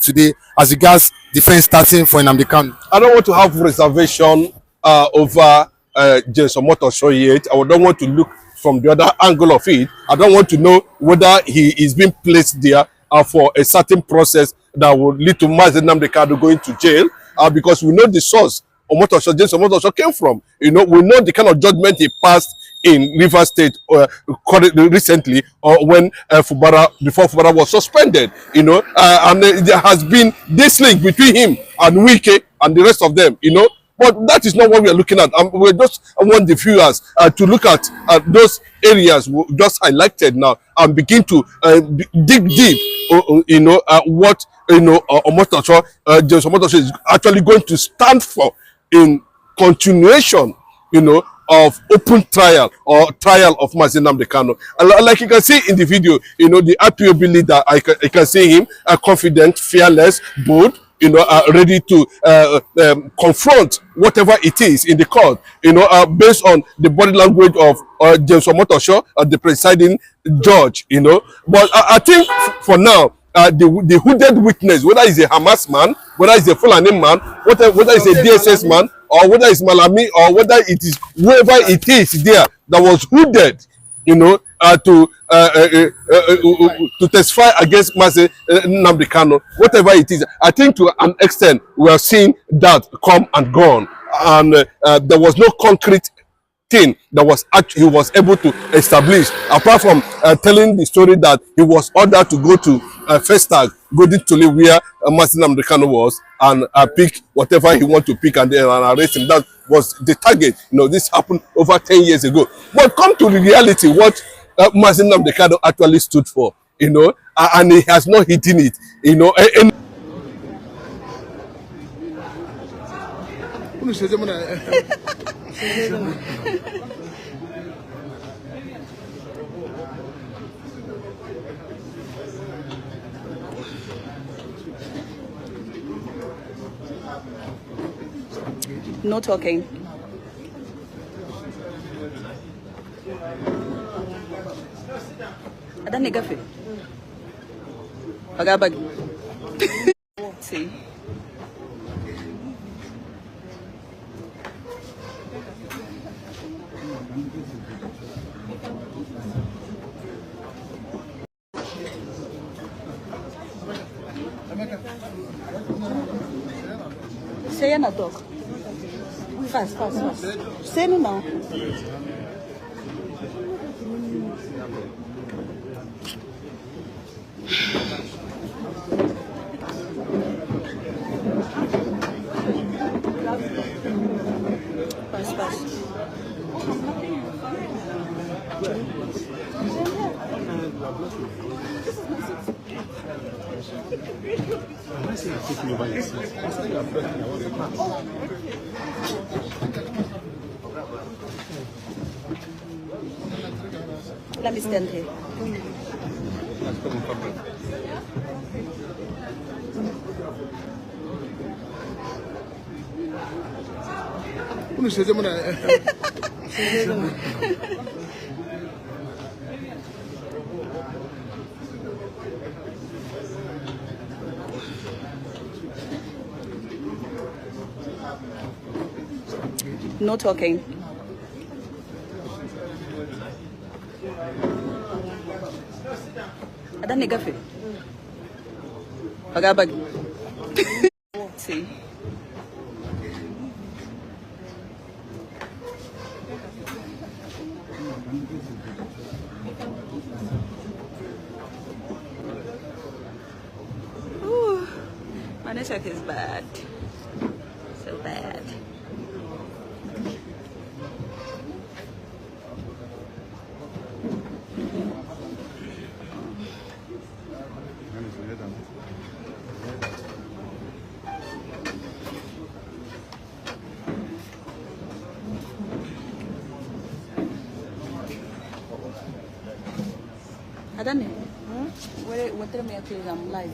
today as regards defense starting for Namdi Kanu? I don't want to have reservation over James Omotosho yet. I don't want to look from the other angle of it. I don't want to know whether he is being placed there for a certain process that will lead to Mazi Namdi Kanu going to jail, because we know the source James Omotosho came from. We know the kind of judgment he passed in Rivers State recently, or when before Fubara was suspended. And there has been this link between him and Wike and the rest of them. But that is not what we are looking at. We just want the viewers to look at those areas we just highlighted now and begin to dig deep. What James Omotosho is actually going to stand for in continuation, of open trial or trial of Mazi Namdi Kanu. Like you can see in the video, the IPOB leader, I can see him confident, fearless, bold, ready to confront whatever it is in the court, based on the body language of James Omotosho, the presiding judge, But I think for now, the hooded witness, whether it's a Hamas man, whether it's a Fulani man, whether it's a DSS man, or whether it's Malami, or whether it is whoever it is there that was hooded, to testify against Mazi Namdi Kanu, whatever it is. I think to an extent we are seeing that come and gone, and there was no concrete thing that he was able to establish, apart from telling the story that he was ordered to go to Festag, Golden Tole, where Mazi Namdi Kanu was, and pick whatever he want to pick and then arrest him. That was the target. This happened over 10 years ago. But come to the reality, what Mazi Namdi Kanu actually stood for, and he has not hidden it, No talking. Ada negafe. Agabag. See. Say na dog. Fast. Say no now. Fast. Let me stand here. No talking. Ada negafe. Agabag. See. Ooh, my network is bad. So bad. Adane, what did I say? I'm live.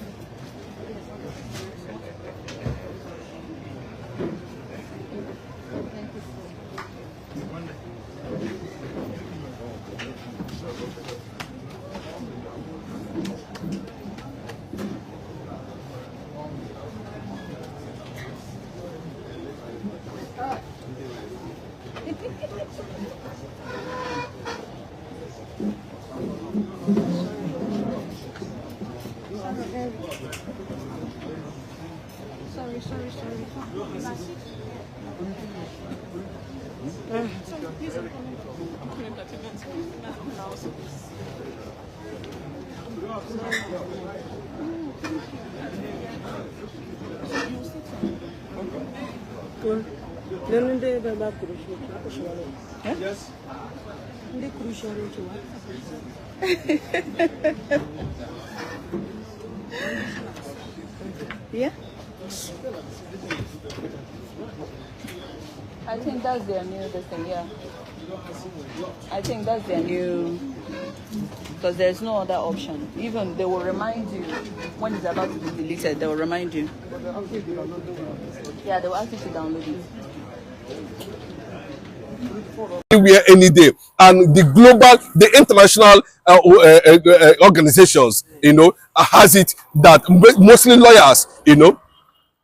Yeah? I think that's their new thing, yeah. I think that's their new, because there's no other option. Even they will remind you when it's about to be deleted, they will remind you. Yeah, they will ask you to download it. Anywhere, any day, and the international organizations, has it that mostly lawyers,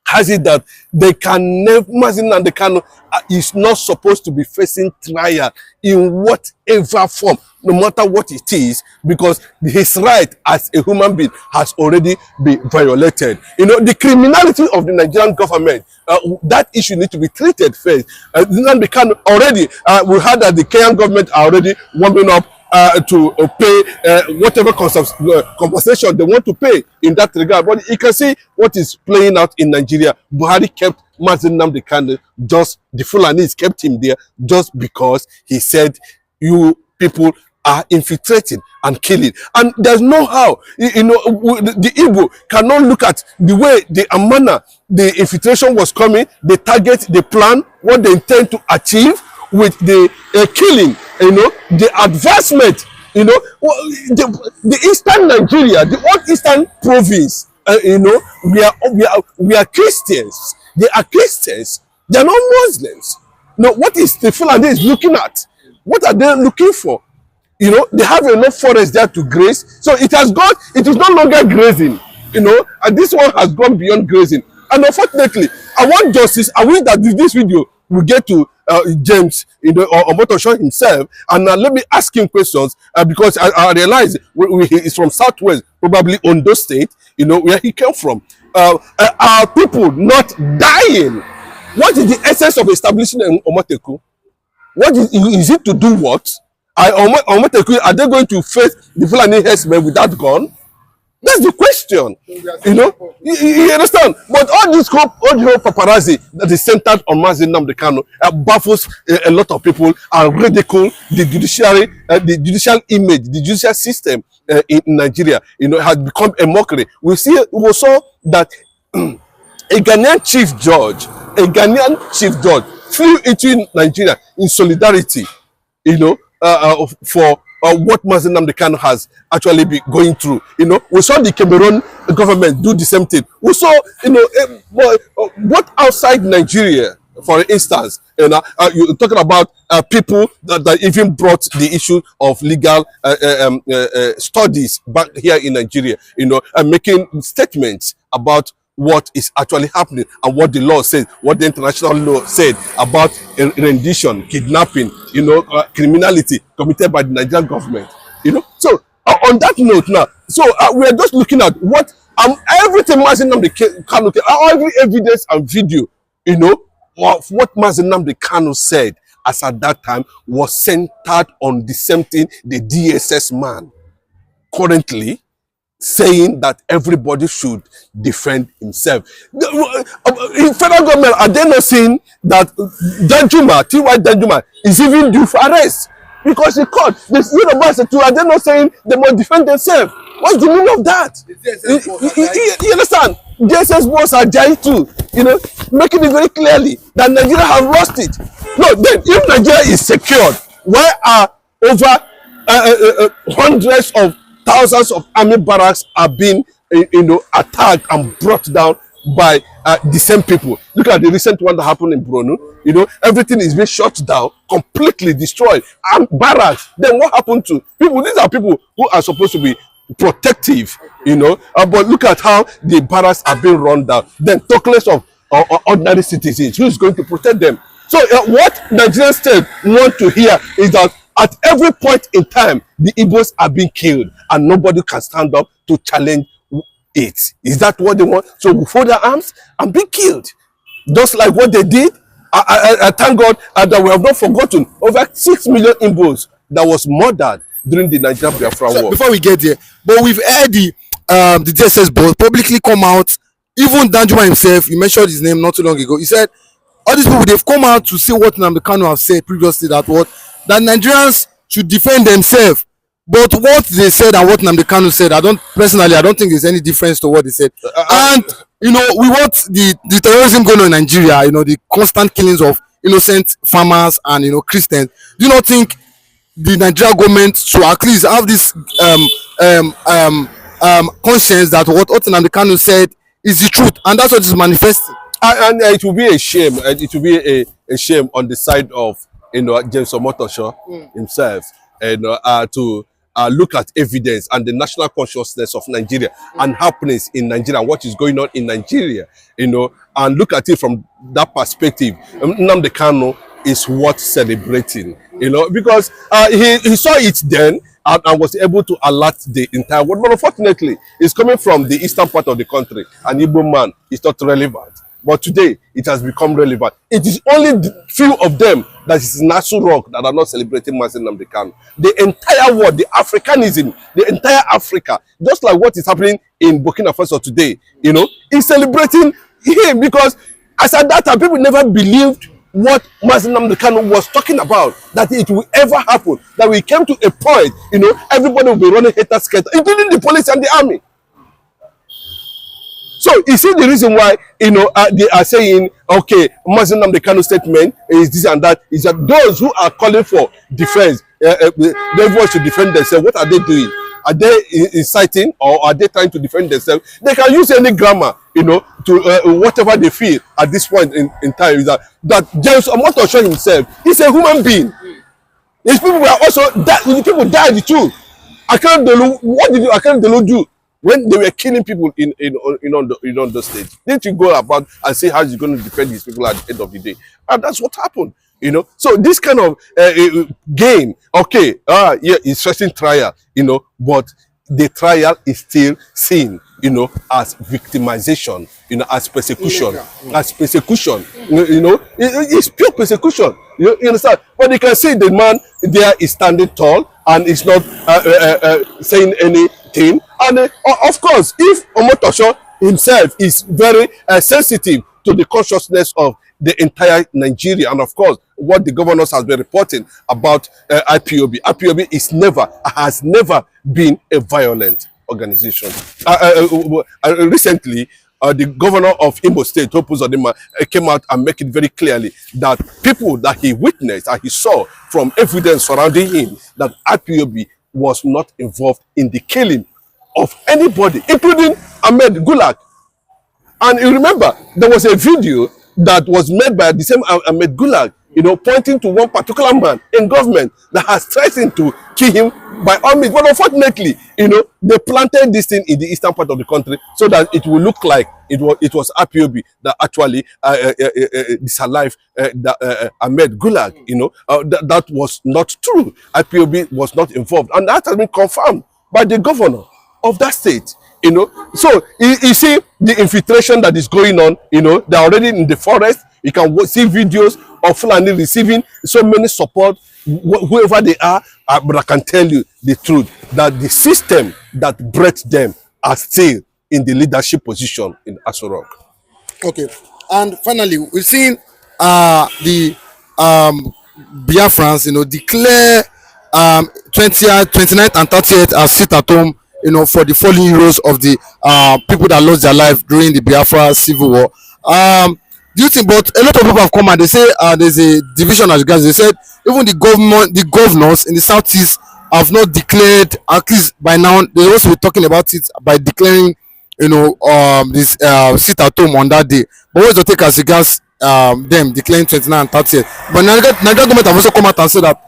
has it that they can never, Mazi Nnamdi Kanu is not supposed to be facing trial in whatever form, no matter what it is, because his right as a human being has already been violated. The criminality of the Nigerian government, that issue needs to be treated first. Nnamdi Kanu already, we heard that the Kenyan government are already warming up to pay whatever compensation they want to pay in that regard. But you can see what is playing out in Nigeria. Buhari kept Mazi Nnamdi Kanu, the Fulanis kept him there just because he said, you people are infiltrating and killing. And there's no how, the Igbo cannot look at the way, the manner the infiltration was coming, the target, the plan, what they intend to achieve with the killing, the advancement, the eastern Nigeria, the old eastern province, we are Christians. They are Christians. They are not Muslims. What is the Fulani looking at? What are they looking for? They have enough forest there to graze. So it is no longer grazing, and this one has gone beyond grazing. And unfortunately, I want justice. I wish that this video will get to James, or Motosho himself, and let me ask him questions, because I realize he's from Southwest, probably Ondo State, where he came from. Are people not dying? What is the essence of establishing Omoteku? What is it to do what? Are they going to face the Fulani herdsmen with that gun? That's the question. You understand? But all the whole paparazzi that is centered on Mazi Nnamdi Kanu baffles a lot of people and ridicule the judicial image, the judicial system in Nigeria. Has become a mockery. We saw that a Ghanaian chief judge flew into Nigeria in solidarity, for what Mazi Nnamdi Kanu has actually been going through. We saw the Cameroon government do the same thing. We saw, what outside Nigeria, for instance, you're talking about people that even brought the issue of legal studies back here in Nigeria, and making statements about what is actually happening and what the law says, what the international law said about rendition, kidnapping, criminality committed by the Nigerian government. So on that note now, so we are just looking at what everything Mazi Nnamdi Kanu, every evidence and video, of what Mazi Nnamdi Kanu said as at that time was centered on the same thing the DSS man currently saying, that everybody should defend himself. In federal government, are they not saying that T.Y. Danjuma is even due for arrest? Because he caught the university too, are they not saying they must defend themselves? What's the meaning of that? You understand? JSS boss are Jai too, making it very clearly that Nigeria have lost it. No, then if Nigeria is secured, why are over hundreds of thousands of army barracks are being, attacked and brought down by the same people? Look at the recent one that happened in Borno. Everything is being shut down, completely destroyed, and barracks. Then what happened to people? These are people who are supposed to be protective, but look at how the barracks are being run down. Then talk less of ordinary citizens. Who is going to protect them? So what Nigerian state want to hear is that at every point in time, the Igbos are being killed, and nobody can stand up to challenge it. Is that what they want? So we fold their arms and be killed. Just like what they did. I thank God that we have not forgotten over 6 million Igbos that was murdered during the Nigerian Biafra So war. before we get there, but we've heard the DSS boss publicly come out. Even Danjuma himself, you mentioned his name not too long ago. He said all these people they've come out to say what Namdi Kanu have said previously that Nigerians should defend themselves. But what they said and what Namdi Kanu said, I don't think there's any difference to what they said. And we want the terrorism going on in Nigeria. The constant killings of innocent farmers and Christians. Do you not think the Nigerian government should at least have this conscience that what Namdi Kanu said is the truth, and that's what is manifesting? And it will be a shame. It will be a shame on the side of James Omotosho himself, to look at evidence and the national consciousness of Nigeria and happenings in Nigeria, what is going on in Nigeria, and look at it from that perspective. Namdi Kanu is worth celebrating, because he saw it then and was able to alert the entire world. But unfortunately, it's coming from the eastern part of the country. An Igbo man is not relevant. But today, it has become relevant. It is only the few of them that is in Nasu Rock that are not celebrating Mazi Nnamdi Kanu. The entire world, the Africanism, the entire Africa, just like what is happening in Burkina Faso today, is celebrating him, because as at that time, people never believed what Mazi Nnamdi Kanu was talking about, that it will ever happen, that we came to a point, everybody will be running haters scatter, including the police and the army. So you see the reason why they are saying, okay, Mazi Nnamdi Kanu statement is this and that, is that those who are calling for defense, everyone should defend themselves. What are they doing? Are they inciting, or are they trying to defend themselves? They can use any grammar, to whatever they feel at this point in time. Is that James Omotosho himself is a human being. These people were also people died too. What did Akere Delu do when they were killing people in the state? Didn't you go about and see how he's going to defend his people at the end of the day? And that's what happened. So this kind of game, okay, yeah, it's stressing trial, but the trial is still seen, as victimization, as persecution, it's pure persecution. You understand? But you can see the man there is standing tall and is not saying anything. And of course, if Omotosho himself is very sensitive to the consciousness of the entire Nigeria, and of course, what the governors has been reporting about IPOB. IPOB has never been a violent organization. Recently, the governor of Imo State, Hope Uzodinma, came out and make it very clearly that people that he witnessed and he saw from evidence surrounding him, that IPOB was not involved in the killing of anybody, including Ahmed Gulag. And you remember, there was a video that was made by the same Ahmed Gulag, pointing to one particular man in government that has threatened to kill him by all means. But unfortunately, they planted this thing in the eastern part of the country so that it will look like it was IPOB that actually disallowed Ahmed Gulag. That was not true. IPOB was not involved, and that has been confirmed by the governor of that state. So you see the infiltration that is going on. They're already in the forest. You can see videos of Fulani receiving so many support, whoever they are. But I can tell you the truth, that the system that bred them are still in the leadership position in Aso Rock. Okay, and finally, we've seen the Biafrans, declare 20th, 29th, and 30th as sit at home, for the fallen heroes of the people that lost their life during the Biafra civil war. Do you think? But a lot of people have come and they say there's a division as regards. They said even the governors in the southeast have not declared. At least by now, they also be talking about it by declaring, this sit at home on that day. But what's the take as regards them declaring 29 and 30th? But Nigerian government have also come out and said that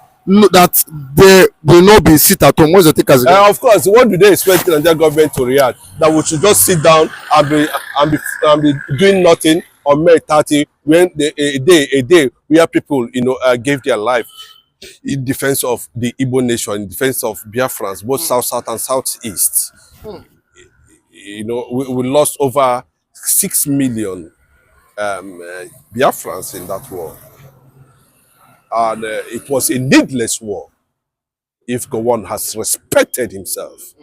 that there will not be sit at home. What's the take as regards? Of course, what do they expect the Nigerian government to react? That we should just sit down and be doing nothing on May 30, when a day where people gave their life in defense of the Igbo nation, in defense of Biafrans, both south and southeast. we lost over 6 million Biafrans in that war. And it was a needless war if Gowon has respected himself.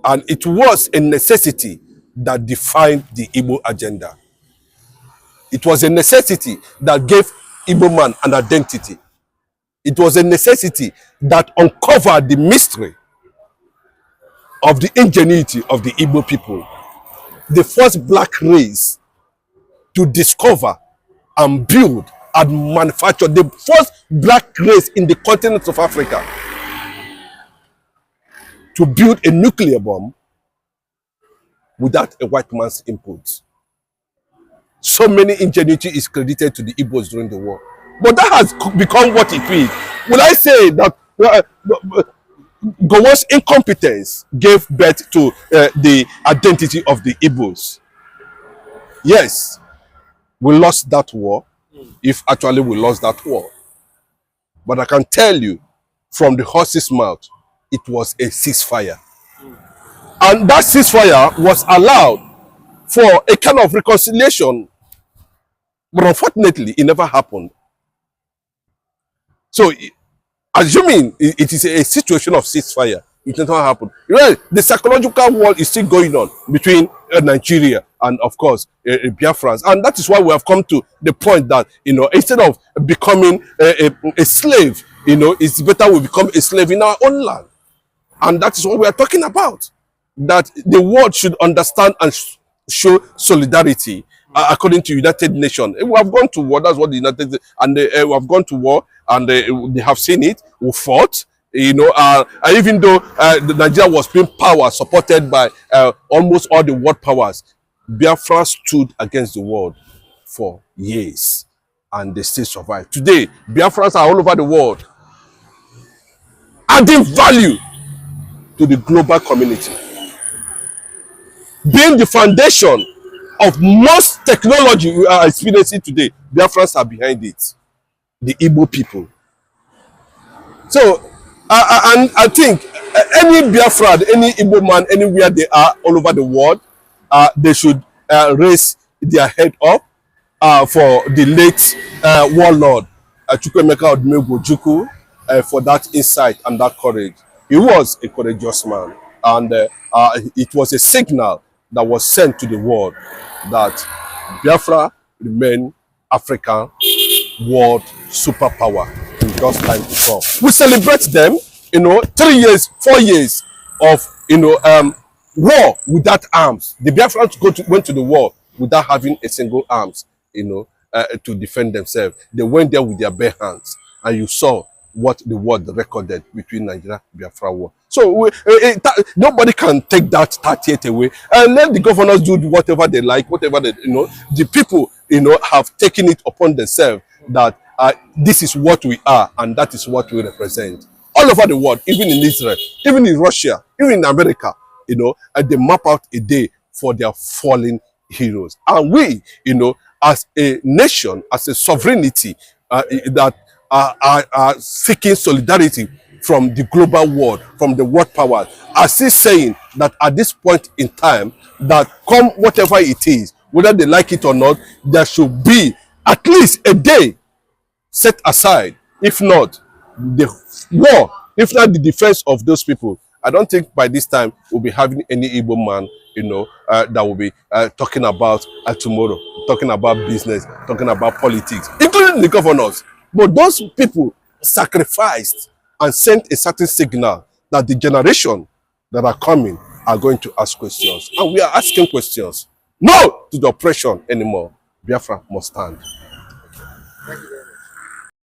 And it was a necessity that defined the Igbo agenda. It was a necessity that gave Igbo man an identity. It was a necessity that uncovered the mystery of the ingenuity of the Igbo people. The first black race to discover and build and manufacture, the first black race in the continent of Africa to build a nuclear bomb without a white man's input. So many ingenuity is credited to the Igbos during the war. But that has become what it is. Will I say that Gowon's incompetence gave birth to the identity of the Igbos? Yes, we lost that war, if actually we lost that war. But I can tell you, from the horse's mouth, it was a ceasefire. And that ceasefire was allowed for a kind of reconciliation. But unfortunately, it never happened. So, assuming it is a situation of ceasefire, it never happened. Well, the psychological war is still going on between Nigeria and, of course, Biafrans. And that is why we have come to the point that, instead of becoming a slave, it's better we become a slave in our own land. And that is what we are talking about. That the world should understand and show solidarity according to United Nations. We have gone to war, that's what the United States, and we have gone to war, and they have seen it, we fought, and even though Nigeria was being power supported by almost all the world powers, Biafra stood against the world for years, and they still survived. Today, Biafrans are all over the world, adding value to the global community, being the foundation of most technology we are experiencing today. Biafrans are behind it, the Igbo people. So, and I think any Biafran, any Igbo man, anywhere they are all over the world, they should raise their head up for the late warlord Chukwuemeka Odumegwu for that insight and that courage. He was a courageous man, and it was a signal that was sent to the world that Biafra remain African world superpower in just time to come. We celebrate them, 3 years, 4 years of war without arms. The Biafrans went to the war without having a single arms, to defend themselves. They went there with their bare hands, and you saw what the world recorded between Nigeria and Biafra war. So nobody can take that 38 away, and let the governors do whatever they like, whatever they, the people, have taken it upon themselves that this is what we are, and that is what we represent. All over the world, even in Israel, even in Russia, even in America, they map out a day for their fallen heroes. And we, as a nation, as a sovereignty, that are seeking solidarity from the global world, from the world powers, are still saying that at this point in time, that come whatever it is, whether they like it or not, there should be at least a day set aside. If not, the war, if not the defense of those people. I don't think by this time we'll be having any Igbo man, that will be talking about tomorrow, talking about business, talking about politics, including the governors. But those people sacrificed and sent a certain signal that the generation that are coming are going to ask questions. And we are asking questions. No to the oppression anymore. Biafra must stand.